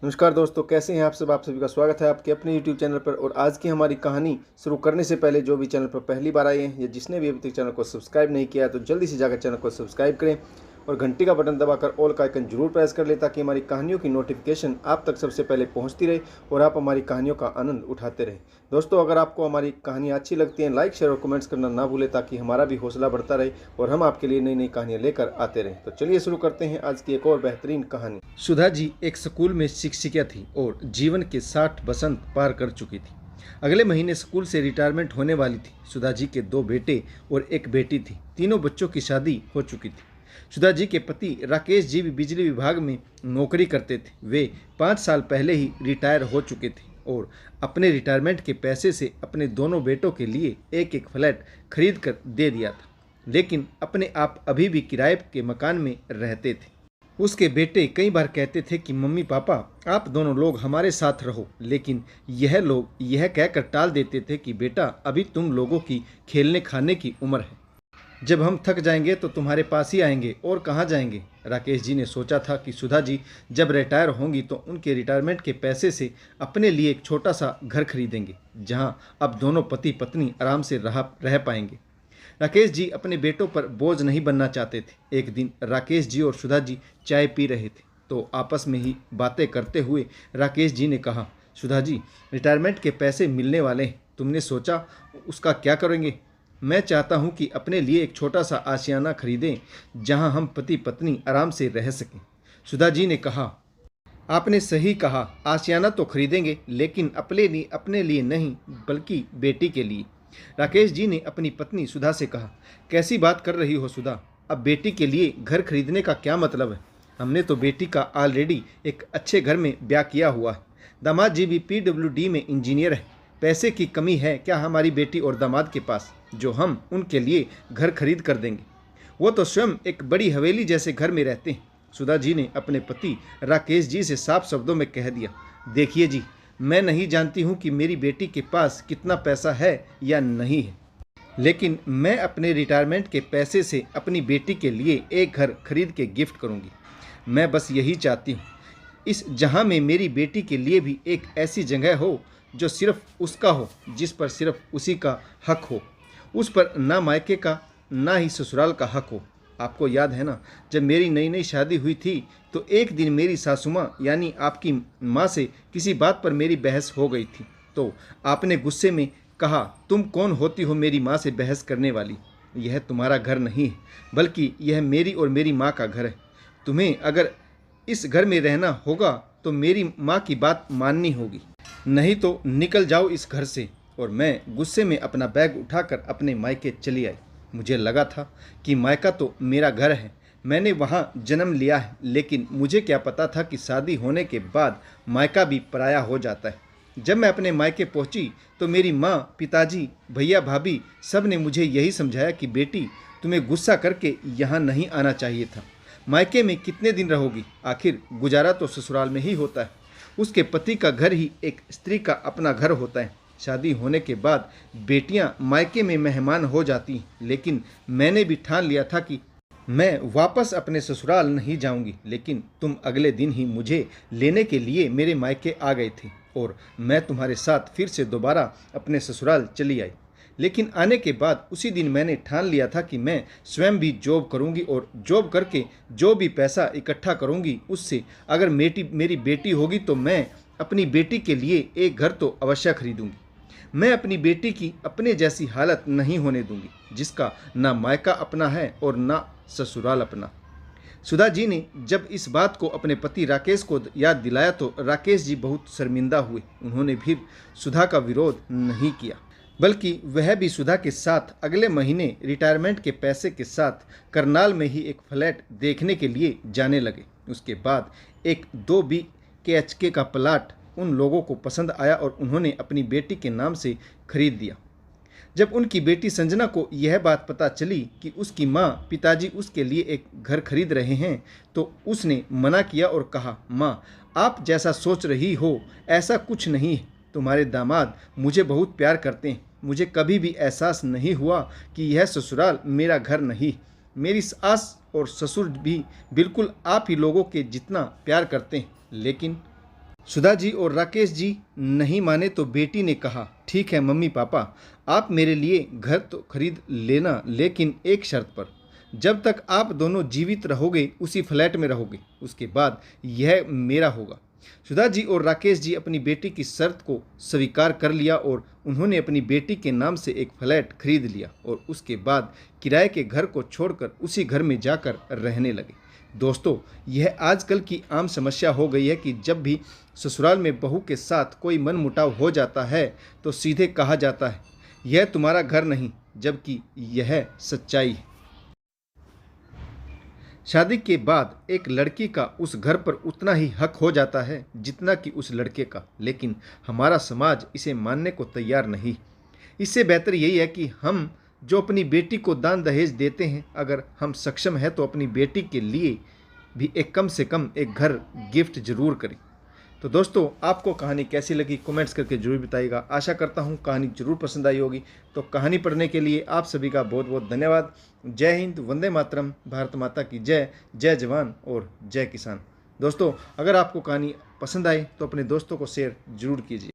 नमस्कार दोस्तों, कैसे हैं आप सब। आप सभी का स्वागत है आपके अपने YouTube चैनल पर। और आज की हमारी कहानी शुरू करने से पहले जो भी चैनल पर पहली बार आए हैं या जिसने भी अभी तक चैनल को सब्सक्राइब नहीं किया है तो जल्दी से जाकर चैनल को सब्सक्राइब करें और घंटी का बटन दबाकर ऑल का आइकन जरूर प्रेस कर लें ताकि हमारी कहानियों की नोटिफिकेशन आप तक सबसे पहले पहुंचती रहे और आप हमारी कहानियों का आनंद उठाते रहें। दोस्तों, अगर आपको हमारी कहानियाँ अच्छी लगती हैं, लाइक शेयर और कमेंट्स करना ना भूलें ताकि हमारा भी हौसला बढ़ता रहे और हम आपके लिए नई नई कहानियाँ लेकर आते रहें। तो चलिए शुरू करते हैं आज की एक और बेहतरीन कहानी। सुधा जी एक स्कूल में शिक्षिका थी और जीवन के 60 बसंत पार कर चुकी थी। अगले महीने स्कूल से रिटायरमेंट होने वाली थी। सुधा जी के 2 बेटे और एक बेटी थी। तीनों बच्चों की शादी हो चुकी थी। सुधा जी के पति राकेश जी भी बिजली विभाग में नौकरी करते थे। वे 5 साल पहले ही रिटायर हो चुके थे और अपने रिटायरमेंट के पैसे से अपने दोनों बेटों के लिए एक एक फ्लैट खरीद कर दे दिया था, लेकिन अपने आप अभी भी किराए के मकान में रहते थे। उसके बेटे कई बार कहते थे कि मम्मी पापा आप दोनों लोग हमारे साथ रहो, लेकिन यह लोग यह कहकर टाल देते थे कि बेटा अभी तुम लोगों की खेलने खाने की उम्र है, जब हम थक जाएंगे तो तुम्हारे पास ही आएंगे और कहाँ जाएंगे। राकेश जी ने सोचा था कि सुधा जी जब रिटायर होंगी तो उनके रिटायरमेंट के पैसे से अपने लिए एक छोटा सा घर खरीदेंगे जहां अब दोनों पति पत्नी आराम से रह पाएंगे। राकेश जी अपने बेटों पर बोझ नहीं बनना चाहते थे। एक दिन राकेश जी और सुधा जी चाय पी रहे थे तो आपस में ही बातें करते हुए राकेश जी ने कहा, सुधा जी रिटायरमेंट के पैसे मिलने वाले हैं, तुमने सोचा उसका क्या करेंगे। मैं चाहता हूं कि अपने लिए एक छोटा सा आशियाना खरीदें जहां हम पति पत्नी आराम से रह सकें। सुधा जी ने कहा, आपने सही कहा, आशियाना तो खरीदेंगे लेकिन अपने लिए नहीं बल्कि बेटी के लिए। राकेश जी ने अपनी पत्नी सुधा से कहा, कैसी बात कर रही हो सुधा, अब बेटी के लिए घर खरीदने का क्या मतलब है। हमने तो बेटी का ऑलरेडी एक अच्छे घर में ब्याह किया हुआ है। दामाद जी भी PWD में इंजीनियर है। पैसे की कमी है क्या हमारी बेटी और दामाद के पास जो हम उनके लिए घर खरीद कर देंगे। वो तो स्वयं एक बड़ी हवेली जैसे घर में रहते हैं। सुधा जी ने अपने पति राकेश जी से साफ शब्दों में कह दिया, देखिए जी मैं नहीं जानती हूँ कि मेरी बेटी के पास कितना पैसा है या नहीं है, लेकिन मैं अपने रिटायरमेंट के पैसे से अपनी बेटी के लिए एक घर खरीद के गिफ्ट करूँगी। मैं बस यही चाहती हूँ इस जहाँ में मेरी बेटी के लिए भी एक ऐसी जगह हो जो सिर्फ उसका हो, जिस पर सिर्फ उसी का हक हो, उस पर ना मायके का ना ही ससुराल का हक हो। आपको याद है ना, जब मेरी नई नई शादी हुई थी तो एक दिन मेरी सासू माँ यानी आपकी माँ से किसी बात पर मेरी बहस हो गई थी तो आपने गुस्से में कहा, तुम कौन होती हो मेरी माँ से बहस करने वाली। यह तुम्हारा घर नहीं है बल्कि यह मेरी और मेरी माँ का घर है। तुम्हें अगर इस घर में रहना होगा तो मेरी माँ की बात माननी होगी, नहीं तो निकल जाओ इस घर से। और मैं गुस्से में अपना बैग उठाकर अपने मायके चली आई। मुझे लगा था कि मायका तो मेरा घर है, मैंने वहाँ जन्म लिया है, लेकिन मुझे क्या पता था कि शादी होने के बाद मायका भी पराया हो जाता है। जब मैं अपने मायके पहुँची तो मेरी माँ, पिताजी, भैया, भाभी सब ने मुझे यही समझाया कि बेटी तुम्हें गुस्सा करके यहाँ नहीं आना चाहिए था। मायके में कितने दिन रहोगी, आखिर गुजारा तो ससुराल में ही होता है। उसके पति का घर ही एक स्त्री का अपना घर होता है। शादी होने के बाद बेटियां मायके में मेहमान हो जाती, लेकिन मैंने भी ठान लिया था कि मैं वापस अपने ससुराल नहीं जाऊंगी। लेकिन तुम अगले दिन ही मुझे लेने के लिए मेरे मायके आ गए थे और मैं तुम्हारे साथ फिर से दोबारा अपने ससुराल चली आई। लेकिन आने के बाद उसी दिन मैंने ठान लिया था कि मैं स्वयं भी जॉब करूंगी और जॉब करके जो भी पैसा इकट्ठा करूंगी उससे अगर मेरी बेटी होगी तो मैं अपनी बेटी के लिए एक घर तो अवश्य खरीदूंगी। मैं अपनी बेटी की अपने जैसी हालत नहीं होने दूंगी जिसका ना मायका अपना है और ना ससुराल अपना। सुधा जी ने जब इस बात को अपने पति राकेश को याद दिलाया तो राकेश जी बहुत शर्मिंदा हुए। उन्होंने भी सुधा का विरोध नहीं किया, बल्कि वह भी सुधा के साथ अगले महीने रिटायरमेंट के पैसे के साथ करनाल में ही एक फ्लैट देखने के लिए जाने लगे। उसके बाद एक 2 BHK का प्लाट उन लोगों को पसंद आया और उन्होंने अपनी बेटी के नाम से खरीद दिया। जब उनकी बेटी संजना को यह बात पता चली कि उसकी माँ पिताजी उसके लिए एक घर खरीद रहे हैं तो उसने मना किया और कहा, माँ आप जैसा सोच रही हो ऐसा कुछ नहीं है। तुम्हारे दामाद मुझे बहुत प्यार करते हैं। मुझे कभी भी एहसास नहीं हुआ कि यह ससुराल मेरा घर नहीं। मेरी सास और ससुर भी बिल्कुल आप ही लोगों के जितना प्यार करते हैं, लेकिन सुधा जी और राकेश जी नहीं माने तो बेटी ने कहा, ठीक है मम्मी पापा, आप मेरे लिए घर तो खरीद लेना, लेकिन एक शर्त पर। जब तक आप दोनों जीवित रहोगे उसी फ्लैट में रहोगे, उसके बाद यह मेरा होगा। सुधा जी और राकेश जी अपनी बेटी की शर्त को स्वीकार कर लिया और उन्होंने अपनी बेटी के नाम से एक फ्लैट खरीद लिया और उसके बाद किराए के घर को छोड़कर उसी घर में जाकर रहने लगे। दोस्तों, यह आजकल की आम समस्या हो गई है कि जब भी ससुराल में बहू के साथ कोई मनमुटाव हो जाता है तो सीधे कहा जाता है, यह तुम्हारा घर नहीं, जबकि यह सच्चाई है। शादी के बाद एक लड़की का उस घर पर उतना ही हक हो जाता है जितना कि उस लड़के का, लेकिन हमारा समाज इसे मानने को तैयार नहीं। इससे बेहतर यही है कि हम जो अपनी बेटी को दान दहेज देते हैं, अगर हम सक्षम हैं तो अपनी बेटी के लिए भी एक कम से कम एक घर गिफ्ट जरूर करें। तो दोस्तों, आपको कहानी कैसी लगी कमेंट्स करके जरूर बताइएगा। आशा करता हूँ कहानी जरूर पसंद आई होगी। तो कहानी पढ़ने के लिए आप सभी का बहुत बहुत धन्यवाद। जय हिंद, वंदे मातरम, भारत माता की जय, जय जवान और जय किसान। दोस्तों, अगर आपको कहानी पसंद आए तो अपने दोस्तों को शेयर जरूर कीजिए।